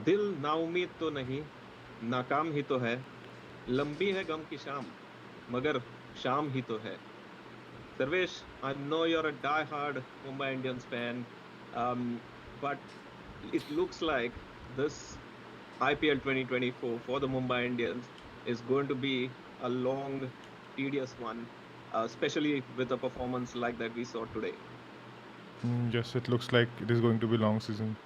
दिल नाउमीद तो नहीं, नाकाम ही तो है। लंबी है गम की शाम, मगर शाम ही तो है। Sarvesh, I know you're a die-hard Mumbai Indians fan, but it looks like this IPL 2024 for the Mumbai Indians is going to be a long, tedious one, especially with a performance like that we saw today. Yes, it looks like it is going to be long season.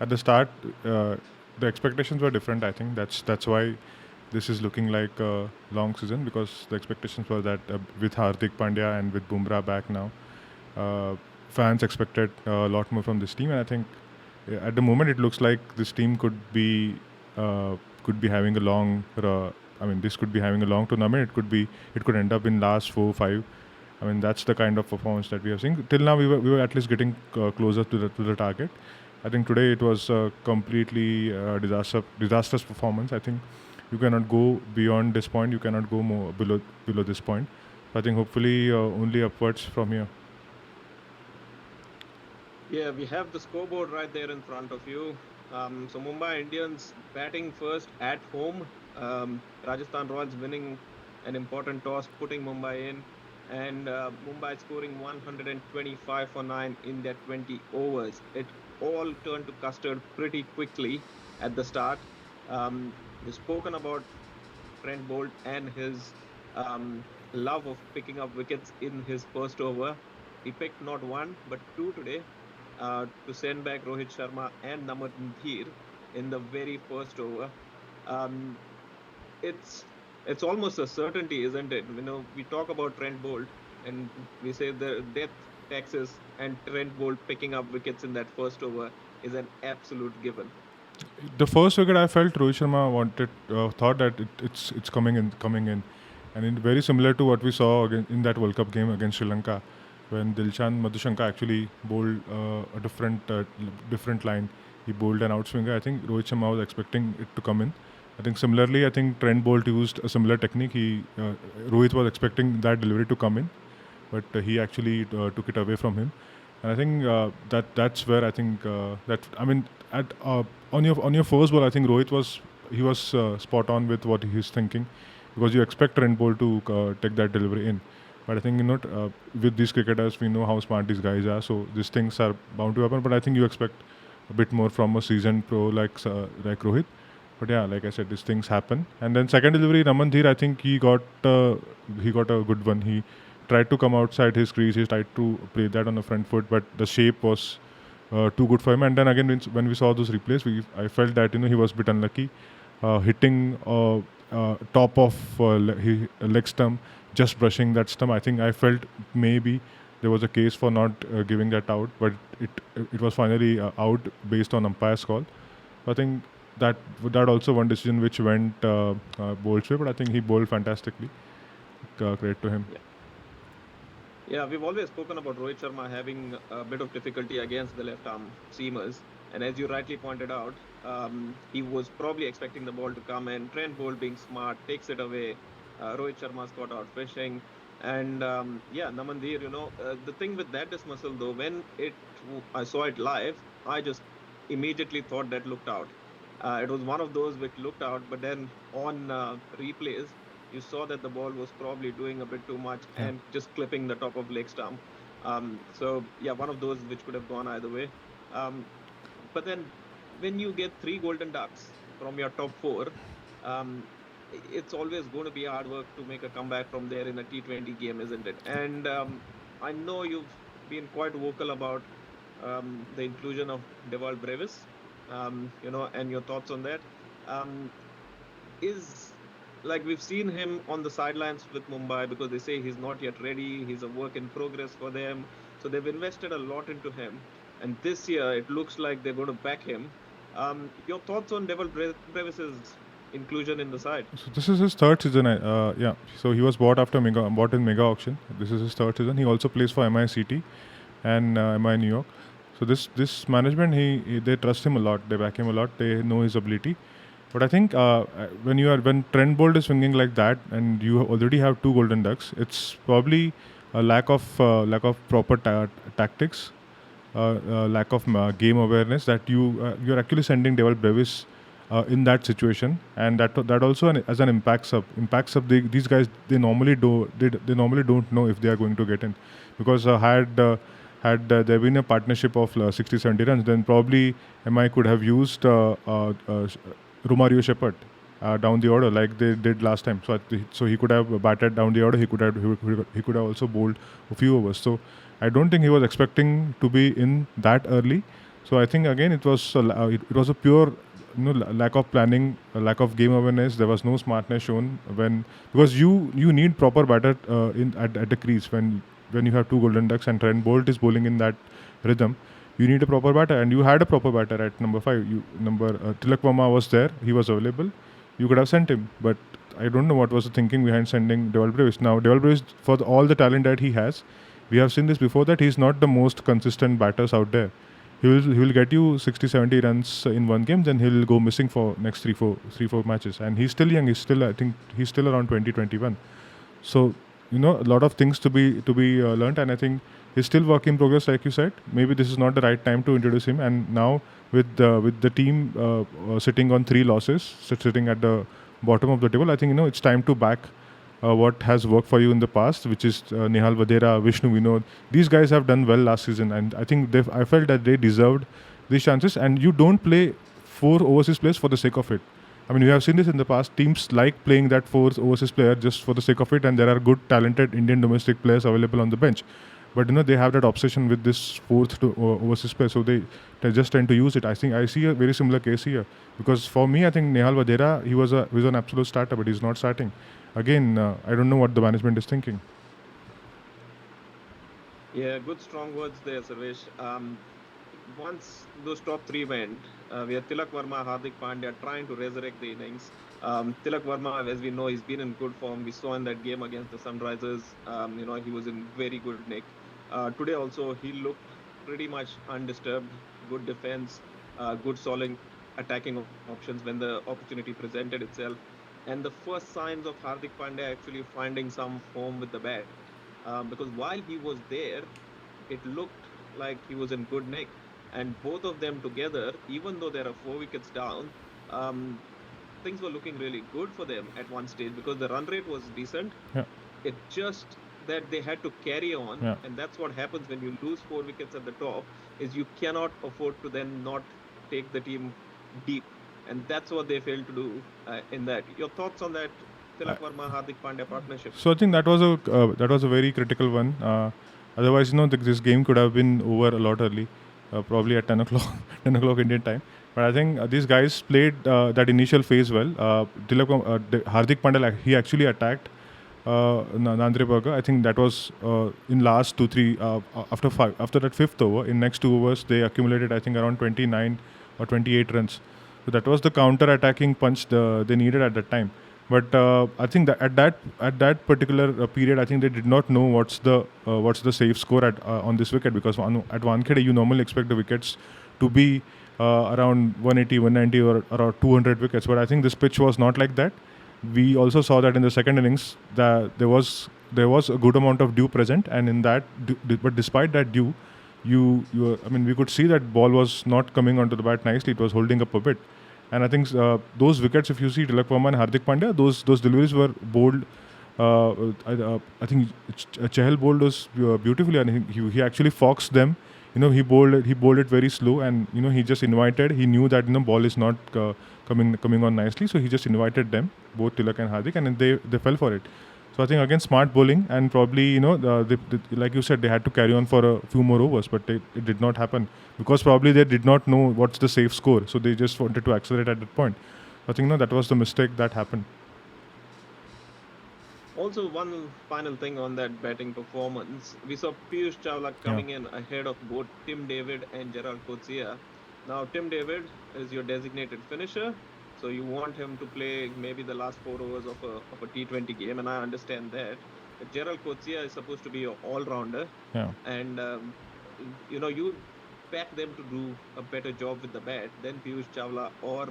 At the start, uh, the expectations were different. I think that's why this is looking like a long season, because the expectations were that with Hardik Pandya and with Bumrah back now, uh, fans expected a lot more from this team. And I think at the moment it looks like this team could be having a long. I mean, this could be having a long tournament. It could end up in last 4 5. I mean, that's the kind of performance that we have seen. Till now, we were at least getting closer to the target. I think today it was a completely disastrous performance. I think you cannot go beyond this point. You cannot go more below this point. So I think hopefully only upwards from here. Yeah, we have the scoreboard right there in front of you. So Mumbai Indians batting first at home. Rajasthan Royals winning an important toss, putting Mumbai in, and Mumbai scoring 125 for 9 in their 20 overs. It all turned to custard pretty quickly at the start. We've spoken about Trent Bolt and his love of picking up wickets in his first over. He picked not one but two today to send back Rohit Sharma and Naman in the very first over. Um, it's it's almost a certainty, isn't it? We talk about Trent Bolt and we say the death taxes, and Trent Bolt picking up wickets in that first over is an absolute given. The first wicket I felt Rohit Sharma thought that it's coming in, and very similar to what we saw in that World Cup game against Sri Lanka, when Dilshan Madhushanka actually bowled a different line. He bowled an outswinger. I think Rohit Sharma was expecting it to come in. I think similarly, I think Trent Bolt used a similar technique. Rohit was expecting that delivery to come in, but he actually took it away from him. And I think that's where I think that I mean at on your first ball, I think Rohit was spot on with what he's thinking, because you expect Trent Bolt to take that delivery in. But I think with these cricketers, we know how smart these guys are, so these things are bound to happen. But I think you expect a bit more from a seasoned pro like Rohit. But yeah, like I said, these things happen. And then second delivery, Ramandhir, I think he got a good one. He tried to come outside his crease. He tried to play that on the front foot, but the shape was too good for him. And then again, when we saw those replays, I felt that he was a bit unlucky, hitting top of leg stump, just brushing that stump. I think I felt maybe there was a case for not giving that out, but it was finally out based on umpire's call. I think that also one decision which went Bolt's way, but I think he bowled fantastically. Credit to him. Yeah. Yeah, we've always spoken about Rohit Sharma having a bit of difficulty against the left arm seamers. And as you rightly pointed out, he was probably expecting the ball to come in. Trent Bolt being smart takes it away. Rohit Sharma's caught out fishing. And yeah, Namandir, the thing with that dismissal though, when I saw it live, I just immediately thought that looked out. It was one of those which looked out, but then on replays, you saw that the ball was probably doing a bit too much Yeah. and just clipping the top of leg stump. So yeah, one of those which could have gone either way. Um, but then when you get three golden ducks from your top four, um, it's always going to be hard work to make a comeback from there in a T20 game, isn't it? And I know you've been quite vocal about the inclusion of Deval Brevis, and your thoughts on that. Um, is like we've seen him on the sidelines with Mumbai because they say he's not yet ready. He's a work in progress for them. So they've invested a lot into him. And this year, it looks like they're going to back him. Your thoughts on Brevis's inclusion in the side? So this is his third season. Yeah. So he was bought in mega auction. This is his third season. He also plays for MI City and MI New York. So this management, they trust him a lot. They back him a lot. They know his ability. But I think when Trent Bolt is swinging like that, and you already have two golden ducks, it's probably a lack of proper tactics, lack of game awareness, that you're actually sending Deval Brevis in that situation, and that also as an impact sub, these guys, they normally don't know if they are going to get in, because had there been a partnership of 60 70 runs, then probably MI could have used Romario Shepherd down the order like they did last time. So he could have batted down the order. He could have also bowled a few overs. So I don't think he was expecting to be in that early. So I think again it was a pure lack of planning, a lack of game awareness. There was no smartness shown when, because you need proper batter at the crease when you have two golden ducks and Trent Bolt is bowling in that rhythm. You need a proper batter, and you had a proper batter at number 5. Tilak Verma was there, he was available. You could have sent him, but I don't know what was the thinking behind sending Deval Brevis. Now Deval Brevis, for all the talent that he has, we have seen this before, that he's not the most consistent batters out there. He will get you 60 70 runs in one game, then he'll go missing for next 3 4 matches, and he's still young. I think he's still around 20 21. So a lot of things to be learned, and I think he's still work in progress, like you said. Maybe this is not the right time to introduce him. And now with the team sitting on 3 losses, sitting at the bottom of the table, I think it's time to back what has worked for you in the past, which is Nihal Vadera, Vishnu Vinod. These guys have done well last season, and I think I felt that they deserved these chances. And you don't play 4 overseas players for the sake of it. I mean, we have seen this in the past. Teams like playing that 4 overseas player just for the sake of it, and there are good, talented Indian domestic players available on the bench. But they have that obsession with this overseas player, so they just tend to use it. I think I see a very similar case here, because for me, I think Nehal Vadera, he was an absolute starter, but he's not starting. Again, I don't know what the management is thinking. Yeah, good strong words there, Sarvesh. Once those top three went, we had Tilak Verma, Hardik Pandya trying to resurrect the innings. Tilak Verma, as we know, he's been in good form. We saw in that game against the Sunrisers, he was in very good nick. Today also, he looked pretty much undisturbed. Good defense, good solid attacking options when the opportunity presented itself. And the first signs of Hardik Pandya actually finding some form with the bat. Because while he was there, it looked like he was in good nick. And both of them together, even though there are 4 wickets down, um, things were looking really good for them at one stage because the run rate was decent. Yeah, It just that they had to carry on, yeah. and that's what happens when you lose 4 wickets at the top. Is you cannot afford to then not take the team deep, and that's what they failed to do in that. Your thoughts on that I, Tilak Verma Hardik Pandya partnership? So I think that was a very critical one. Otherwise, this game could have been over a lot early, probably at 10 o'clock, 10 o'clock Indian time. But I think these guys played that initial phase well. Hardik Pandya, he actually attacked Nandre Burger. I think that was in last 2 3 after that fifth over. In next 2 overs, they accumulated I think around 29 or 28 runs. So that was the counter attacking punch they needed at that time. But I think that at that particular period, I think they did not know what's the safe score on this wicket, because at Wankhede you normally expect the wickets to be around 180, 190 or around 200 wickets. But I think this pitch was not like that. We also saw that in the second innings that there was a good amount of dew present, and in that, but despite that dew, I mean, we could see that ball was not coming onto the bat nicely. It was holding up a bit. And I think those wickets, if you see Tilak Verma and Hardik Pandya, those deliveries were bowled. I think Chahal bowled those beautifully, and he actually foxed them. He bowled it very slow, and he just invited. He knew that ball is not coming on nicely, so he just invited them, both Tilak and Hardik, and then they fell for it. So I think again smart bowling, and probably like you said, they had to carry on for a few more overs, but it did not happen because probably they did not know what's the safe score, so they just wanted to accelerate at that point. I think that was the mistake that happened. Also, one final thing on that batting performance, we saw Piyush Chawla Yeah, coming in ahead of both Tim David and Gerald Coetzee. Now, Tim David is your designated finisher, so you want him to play maybe the last 4 overs of a T20 game, and I understand that. But Gerald Coetzee is supposed to be your all-rounder, yeah. and you back them to do a better job with the bat than Piyush Chawla or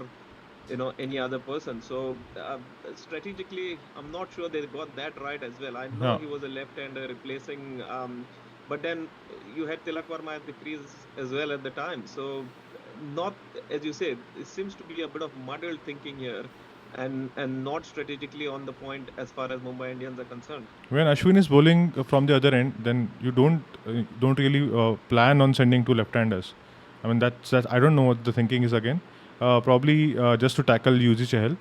any other person. So strategically, I'm not sure they got that right as well. I know Yeah. he was a left-hander replacing, but then you had Tilak Verma at the crease as well at the time. So not, as you say, it seems to be a bit of muddled thinking here, and not strategically on the point as far as Mumbai Indians are concerned. When Ashwin is bowling from the other end, then you don't really plan on sending two left-handers. I mean that's I don't know what the thinking is again. Probably just to tackle UG Chahal.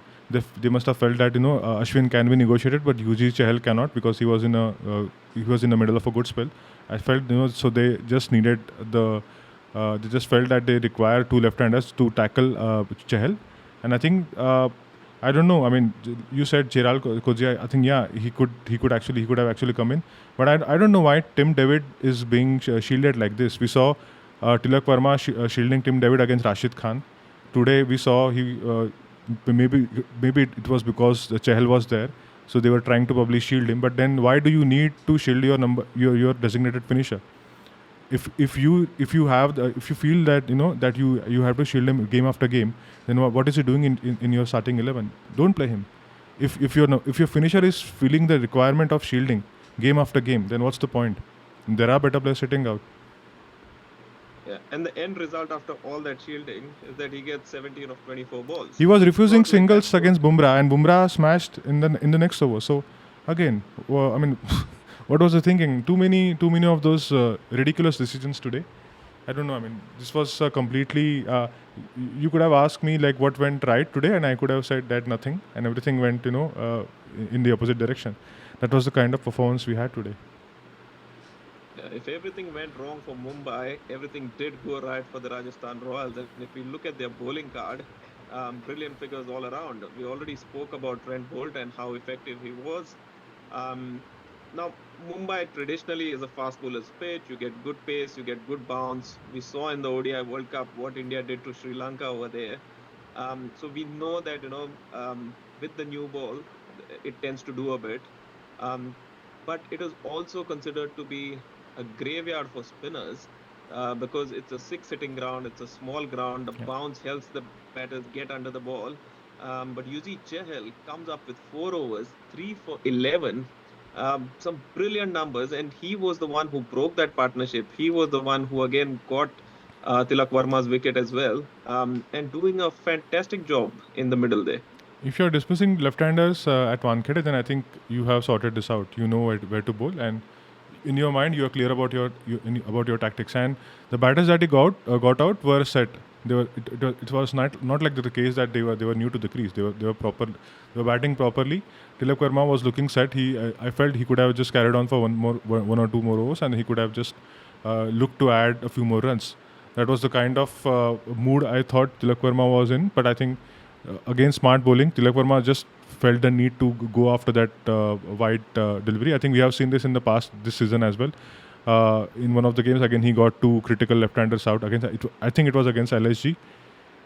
They must have felt that Ashwin can be negotiated, but UG Chahal cannot because he was in the middle of a good spell. I felt so they just needed they just felt that they require two left-handers to tackle Chahal, and I think. I don't know. I mean, you said Chiral Koji. I think yeah, he could have actually come in, but I don't know why Tim David is being shielded like this. We saw Tilak Verma shielding Tim David against Rashid Khan. Today we saw maybe it was because Chahal was there, so they were trying to probably shield him. But then why do you need to shield your designated finisher? If you have if you feel that that you have to shield him game after game, then what is he doing in your starting 11? Don't play him. If your finisher is feeling the requirement of shielding game after game, then what's the point? There are better players sitting out. Yeah, and the end result after all that shielding is that he gets 17 of 24 balls. He was It's refusing not like singles that. against Bumrah, and Bumrah smashed in the next over. So again, I mean, what was the thinking? Too many of those ridiculous decisions today. I don't know. I mean, this was completely. You could have asked me like what went right today, and I could have said that nothing, and everything went in the opposite direction. That was the kind of performance we had today. If everything went wrong for Mumbai, everything did go right for the Rajasthan Royals. And if we look at their bowling card, brilliant figures all around. We already spoke about Trent Bolt and how effective he was. Um, Now, Mumbai traditionally is a fast bowler's pitch. You get good pace, you get good bounce. We saw in the ODI World Cup what India did to Sri Lanka over there. So we know that with the new ball, it tends to do a bit. Um, but it is also considered to be a graveyard for spinners because it's a six-sitting ground. It's a small ground. The Yeah. bounce helps the batters get under the ball. But Yuzi Chahal comes up with 4 overs, 3 for 11, some brilliant numbers, and he was the one who broke that partnership. He was the one who again got Tilak Varma's wicket as well, and doing a fantastic job in the middle there. If you're dismissing left-handers at Wankhede, then I think you have sorted this out. You know where to bowl, and in your mind, you are clear about about your tactics. And the batters that he got out were set. It was not like the case that they were new to the crease. They were proper. They were batting properly. Tilak Verma was looking set. I felt he could have just carried on for one or two more overs, and he could have just looked to add a few more runs. That was the kind of mood I thought Tilak Verma was in. But I think against smart bowling, Tilak Verma just felt the need to go after that wide delivery. I think we have seen this in the past this season as well. In one of the games, again, he got two critical left-handers out against. I think it was against LSG.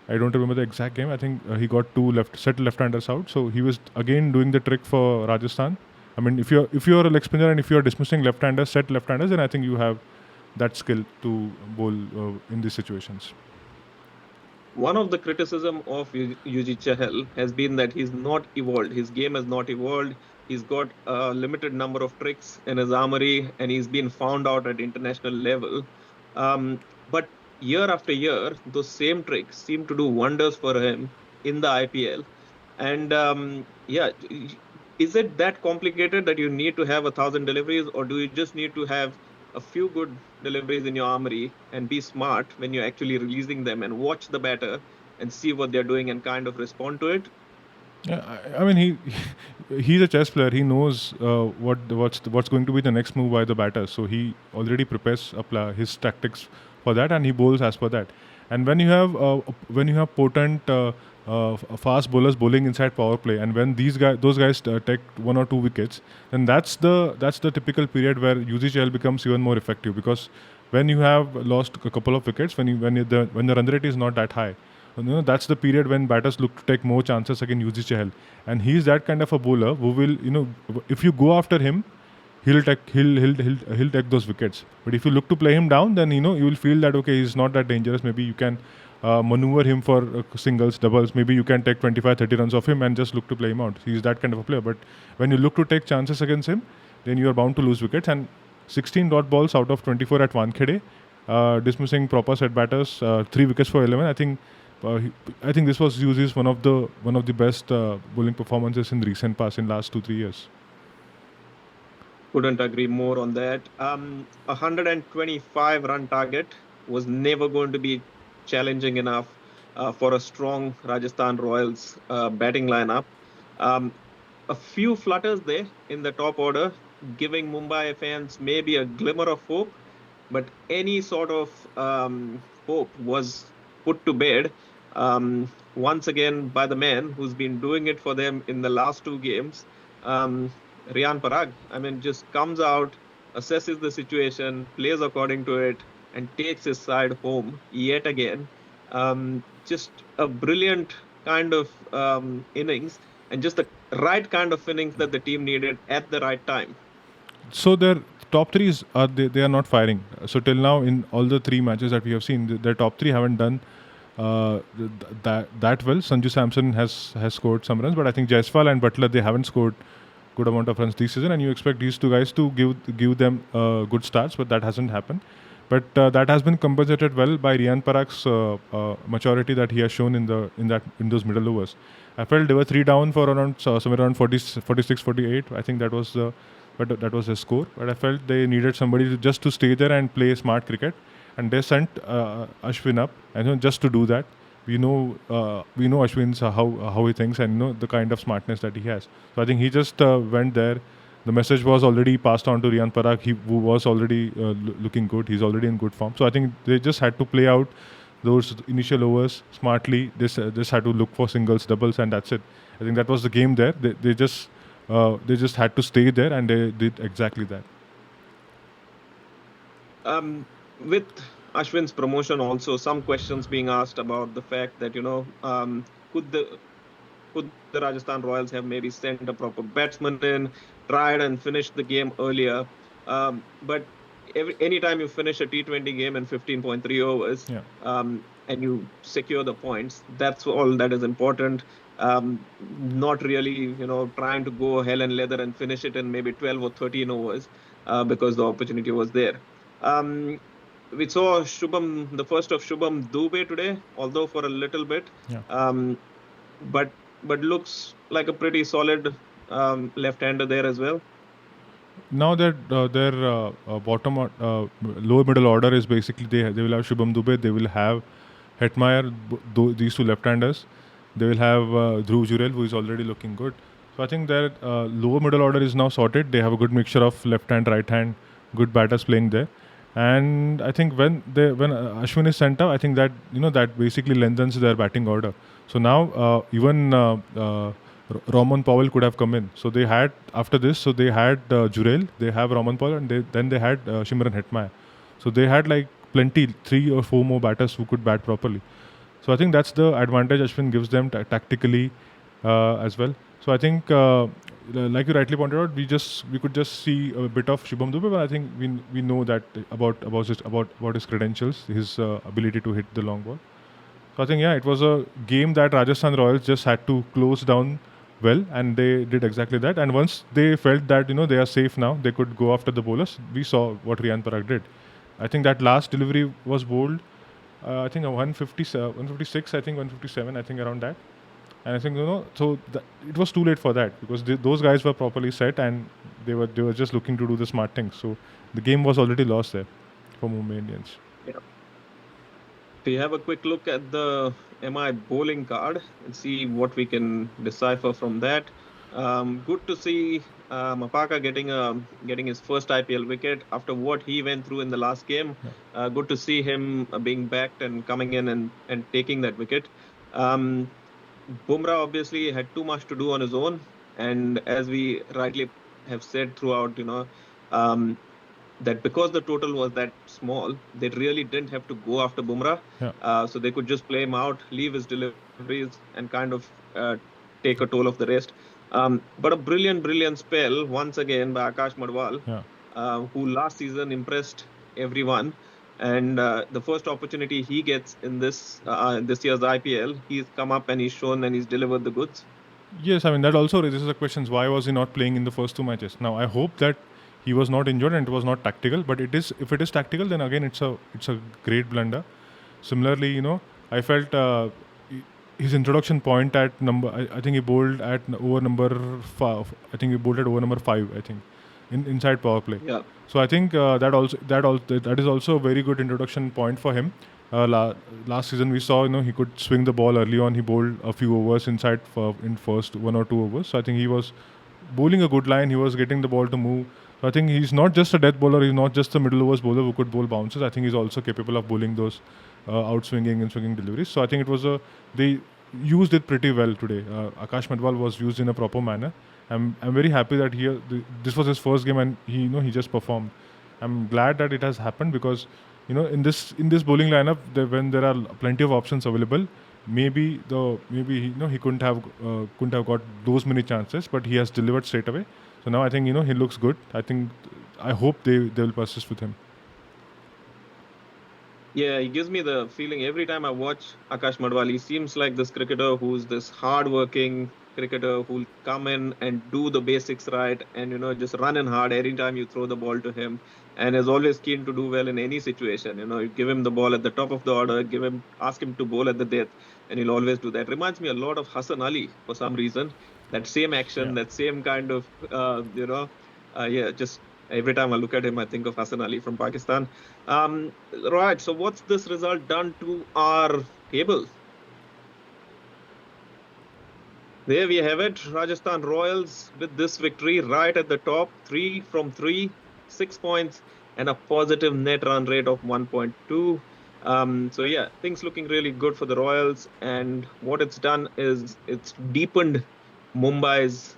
I don't remember the exact game. I think he got two left-handers out. So he was again doing the trick for Rajasthan. I mean, if you're a leg spinner and if you're dismissing set left-handers, then I think you have that skill to bowl in these situations. One of the criticism of Yuji Chahal has been that he's not evolved. His game has not evolved. He's got a limited number of tricks in his armory, and he's been found out at international level. But year after year, those same tricks seem to do wonders for him in the IPL. And yeah, is it that complicated that you need to have 1,000 deliveries, or do you just need to have a few good deliveries in your armory and be smart when you're actually releasing them and watch the batter and see what they're doing and kind of respond to it? Yeah, I mean he's a chess player. He knows what's going to be the next move by the batter. So he already prepares his tactics for that, and he bowls as per that. And when you have potent fast bowlers bowling inside power play, and when those guys take one or two wickets, then that's the typical period where UCL becomes even more effective, because when you have lost a couple of wickets, when the run rate is not that high, that's the period when batters look to take more chances against Yuzi Chahal, and he's that kind of a bowler who will, if you go after him, he'll take those wickets. But if you look to play him down, then you will feel that okay, he's not that dangerous. Maybe you can maneuver him for singles, doubles. Maybe you can take 25-30 runs off him and just look to play him out. He's that kind of a player. But when you look to take chances against him, then you are bound to lose wickets. And 16 dot balls out of 24 at Wankhede, dismissing proper set batters. 3 wickets for 11. I think this was Hughes' one of the best bowling performances in recent past in last 2-3 years. Couldn't agree more on that. 125 run target was never going to be challenging enough for a strong Rajasthan Royals batting lineup. Um, a few flutters there in the top order, giving Mumbai fans maybe a glimmer of hope, but any sort of hope was put to bed once again by the man who's been doing it for them in the last two games, Riyan Parag. I mean, just comes out, assesses the situation, plays according to it, and takes his side home yet again. Just a brilliant kind of innings and just the right kind of innings that the team needed at the right time. So their top threes they are not firing. So till now in all the 3 matches that we have seen, their top three haven't done that well. Sanju Samson has scored some runs, but I think Jaiswal and Butler, they haven't scored good amount of runs this season, and you expect these two guys to give them good starts, but that hasn't happened. But that has been compensated well by Riyan Parag's maturity that he has shown in those middle overs. I felt they were 3 down for around somewhere around 40, 46, 48. I think that was the score. But I felt they needed somebody just to stay there and play smart cricket, and they sent Ashwin up, and just to do that. We know Ashwin's how he thinks, and the kind of smartness that he has. So I think he just went there. The message was already passed on to Riyan Parag, who was already looking good. He's already in good form. So I think they just had to play out those initial overs smartly. Just had to look for singles, doubles, and that's it. I think that was the game there. They just had to stay there, and they did exactly that. With Ashwin's promotion, also some questions being asked about the fact that could the Rajasthan Royals have maybe sent a proper batsman in, tried and finished the game earlier. But anytime you finish a T20 game in 15.3 overs, Yeah. and you secure the points, that's all that is important. Not really, trying to go hell and leather and finish it in maybe 12 or 13 overs because the opportunity was there. Um, we saw the first of Shubham Dubey today, although for a little bit. Yeah. But looks like a pretty solid left-hander there as well. Now that their bottom lower middle order is basically they will have Shubham Dubey, they will have Hetmeyer, these two left-handers. They will have Dhruv Jurel, who is already looking good. So I think their lower middle order is now sorted. They have a good mixture of left hand, right hand, good batters playing there. And I think when Ashwin is sent out, I think that basically lengthens their batting order. So now even Roman Powell could have come in. So they had after this. So they had Jurel, they have Roman Powell, and then they had Shimran Hetmeyer. So they had like plenty, 3 or 4 more batters who could bat properly. So I think that's the advantage Ashwin gives them tactically as well. So I think, like you rightly pointed out, we could just see a bit of Shubham Dubey, but I think we know that about his credentials, his ability to hit the long ball. So I think it was a game that Rajasthan Royals just had to close down well, and they did exactly that. And once they felt that they are safe now, they could go after the bowlers. We saw what Riyan Parag did. I think that last delivery was bold. I think a 156, I think 157, I think around that. And I think so it was too late for that because those guys were properly set and they were just looking to do the smart things. So the game was already lost there for Mumbai Indians. Yeah. We have a quick look at the MI bowling card and see what we can decipher from that. Good to see Mapaka getting his first IPL wicket after what he went through in the last game. Good to see him being backed and coming in and taking that wicket. Bumrah obviously had too much to do on his own, and as we rightly have said throughout, that because the total was that small, they really didn't have to go after Bumrah. Yeah. So they could just play him out, leave his deliveries, and kind of take a toll of the rest. But a brilliant spell once again by Akash Madwal, Yeah. who last season impressed everyone. And the first opportunity he gets in this year's IPL, he's come up and he's shown and he's delivered the goods. Yes, I mean that also raises the questions. Why was he not playing in the first 2 matches? Now I hope that he was not injured and it was not tactical. But it is, if it is tactical, then again it's a great blunder. Similarly, I felt his introduction point at number. I think he bowled at over number 5. I think he bowled at over number 5. I think inside power play. Yeah. So I think that is also a very good introduction point for him. Last season we saw he could swing the ball early on. He bowled a few overs inside in first 1 or 2 overs. So I think he was bowling a good line. He was getting the ball to move. So I think he's not just a death bowler. He's not just a middle overs bowler who could bowl bounces. I think he's also capable of bowling those outswinging and swinging deliveries. So I think they used it pretty well today. Akash Madwal was used in a proper manner. I'm very happy that this was his first game and he just performed. I'm glad that it has happened because in this bowling lineup, when there are plenty of options available, maybe he couldn't have got those many chances, but he has delivered straight away. So now I think he looks good. I hope they will persist with him. Yeah, he gives me the feeling every time I watch Akash Madwal, he seems like this cricketer who's this hard-working cricketer who'll come in and do the basics right and, just run in hard every time you throw the ball to him and is always keen to do well in any situation. You give him the ball at the top of the order, ask him to bowl at the death, and he'll always do that. Reminds me a lot of Hassan Ali for some reason. That same action, Yeah. that same kind of, just every time I look at him, I think of Hassan Ali from Pakistan. Right. So what's this result done to our table? There we have it. Rajasthan Royals with this victory right at the top, 3 from 3, 6 points, and a positive net run rate of 1.2. So yeah, things looking really good for the Royals. And what it's done is it's deepened Mumbai's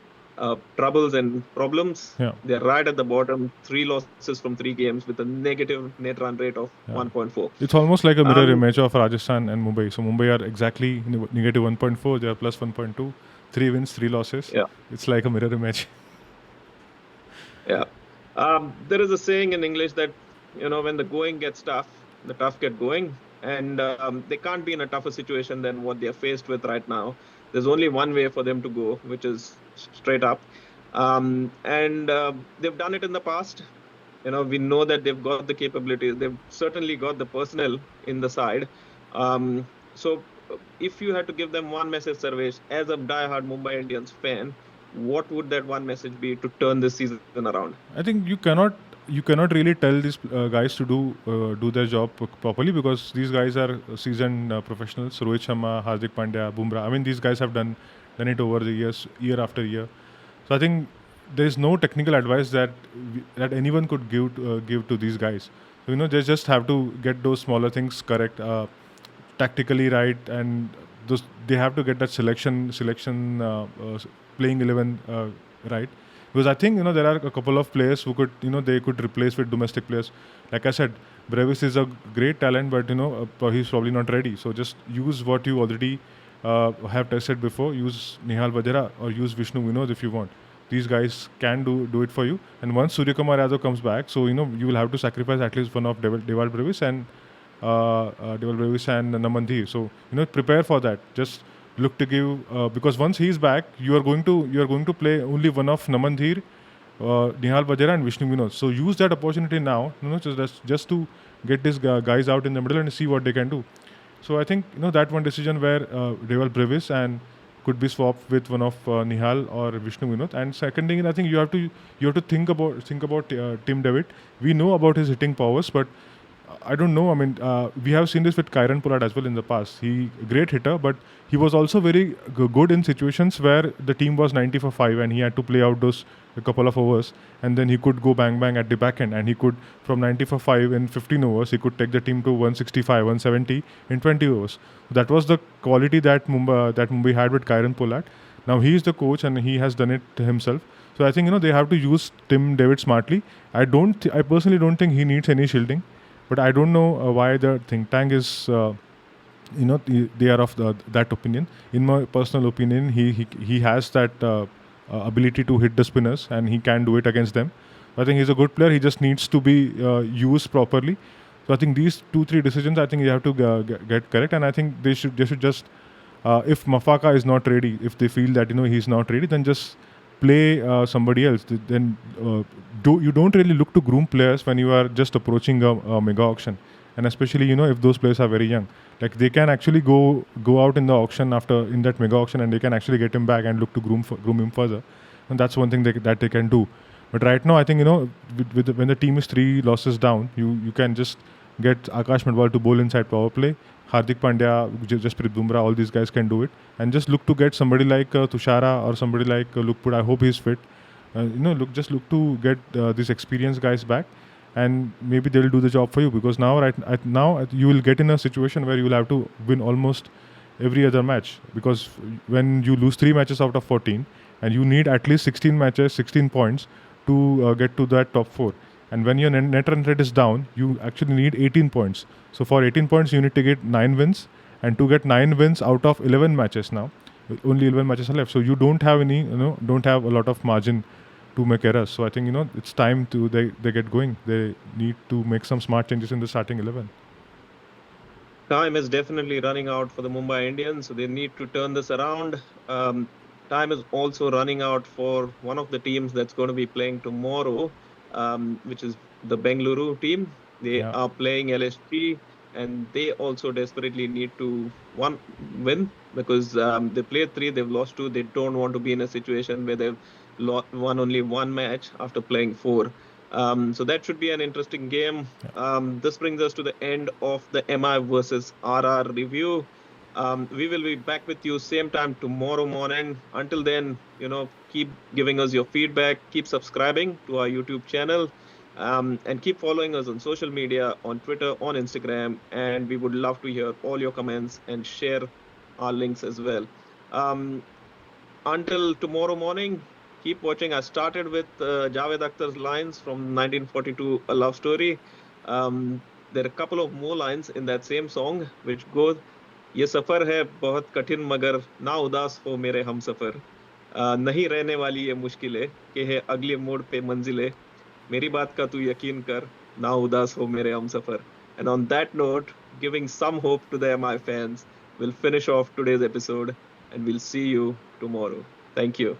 troubles and problems. Yeah. They're right at the bottom, 3 losses from 3 games with a negative net run rate of 1.4. It's almost like a mirror Um, image of Rajasthan and Mumbai. So Mumbai are exactly negative 1.4. They are plus 1.2. 3 wins, 3 losses. Yeah. It's like a mirror image. Yeah. There is a saying in English that, when the going gets tough, the tough get going. And they can't be in a tougher situation than what they're faced with right now. There's only one way for them to go, which is straight up. And they've done it in the past. We know that they've got the capabilities. They've certainly got the personnel in the side. So if you had to give them one message, Sarvesh, as a diehard Mumbai Indians fan, what would that one message be to turn this season around? I think you cannot really tell these guys to do their job properly because these guys are seasoned professionals. Rohit Sharma, Hardik Pandya, Bumrah. I mean, these guys have done it over the years, year after year. So I think there is no technical advice that anyone could give to these guys. So, they just have to get those smaller things correct, tactically right, and they have to get that selection playing 11 right. Because I think there are a couple of players who could they could replace with domestic players. Like I said, Brevis is a great talent, but he's probably not ready. So just use what you already have tested before. Use Nihal Vadera or use Vishnu Vinod if you want. These guys can do it for you. And once Surya Kumar Yadav comes back, so you will have to sacrifice at least one of Deval Brevis and Namandhir. So prepare for that. Just look to give because once he's back, you are going to play only one of Namandhir, Nihal Vadera and Vishnu Vinod. So use that opportunity now. Just to get these guys out in the middle and see what they can do. So I think that one decision where Deval Brevis and could be swapped with one of Nihal or Vishnu Vinod. And second thing, I think you have to think about Tim David. We know about his hitting powers, but I don't know. I mean, we have seen this with Kyran Pollard as well in the past. He great hitter, but he was also very good in situations where the team was 90 for 5 and he had to play out those a couple of overs, and then he could go bang bang at the back end, and he could from 90 for 5 in 15 overs he could take the team to 165, 170 in 20 overs. That was the quality that Mumbai had with Kyran Pollard. Now he is the coach and he has done it himself. So I think they have to use Tim David smartly. I personally don't think he needs any shielding. But I don't know why the think tank is, they are of that opinion. In my personal opinion, he has that ability to hit the spinners and he can do it against them. I think he's a good player. He just needs to be used properly. So I think these 2-3 decisions, I think you have to get correct. And I think they should just, if Mafaka is not ready, if they feel that he's not ready, then just play somebody else, then you don't really look to groom players when you are just approaching a mega auction, and especially if those players are very young, like they can actually go out in the auction after in that mega auction, and they can actually get him back and look to groom him further, and that's one thing that they can do. But right now, I think when the team is 3 losses down, you can just get Akash Medwal to bowl inside power play. Hardik Pandya, Jasprit Bumrah, all these guys can do it, and just look to get somebody like Tushara or somebody like Lukput. I hope he's fit. Look to get these experienced guys back, and maybe they'll do the job for you, because now you will get in a situation where you will have to win almost every other match, because when you lose 3 matches out of 14, and you need at least 16 matches, 16 points to get to that top 4. And when your net run rate is down, you actually need 18 points. So for 18 points, you need to get 9 wins, and to get 9 wins out of 11 matches now, only 11 matches are left. So you don't have don't have a lot of margin to make errors. So I think it's time to they get going. They need to make some smart changes in the starting 11. Time is definitely running out for the Mumbai Indians, so they need to turn this around. Time is also running out for one of the teams that's going to be playing tomorrow, which is the Bengaluru team. They Yeah. are playing LSG, and they also desperately need to win, because they played 3, they've lost 2. They don't want to be in a situation where they've won only 1 match after playing 4. So that should be an interesting game. This brings us to the end of the MI versus RR review. We will be back with you same time tomorrow morning. Until then, keep giving us your feedback, keep subscribing to our YouTube channel, and keep following us on social media, on Twitter, on Instagram. And we would love to hear all your comments and share our links as well. Until tomorrow morning, keep watching. I started with Javed Akhtar's lines from 1942, A Love Story. There are a couple of more lines in that same song, which goes, ये सफर है बहुत कठिन मगर ना उदास हो मेरे हम सफर, नहीं रहने वाली ये मुश्किलें कि है अगले मोड़ पे मंजिलें, मेरी बात का तू यकीन कर, ना उदास हो मेरे हम सफर. And on that note, giving some hope to the MI fans, we'll finish off today's episode, and we'll see you tomorrow. Thank you.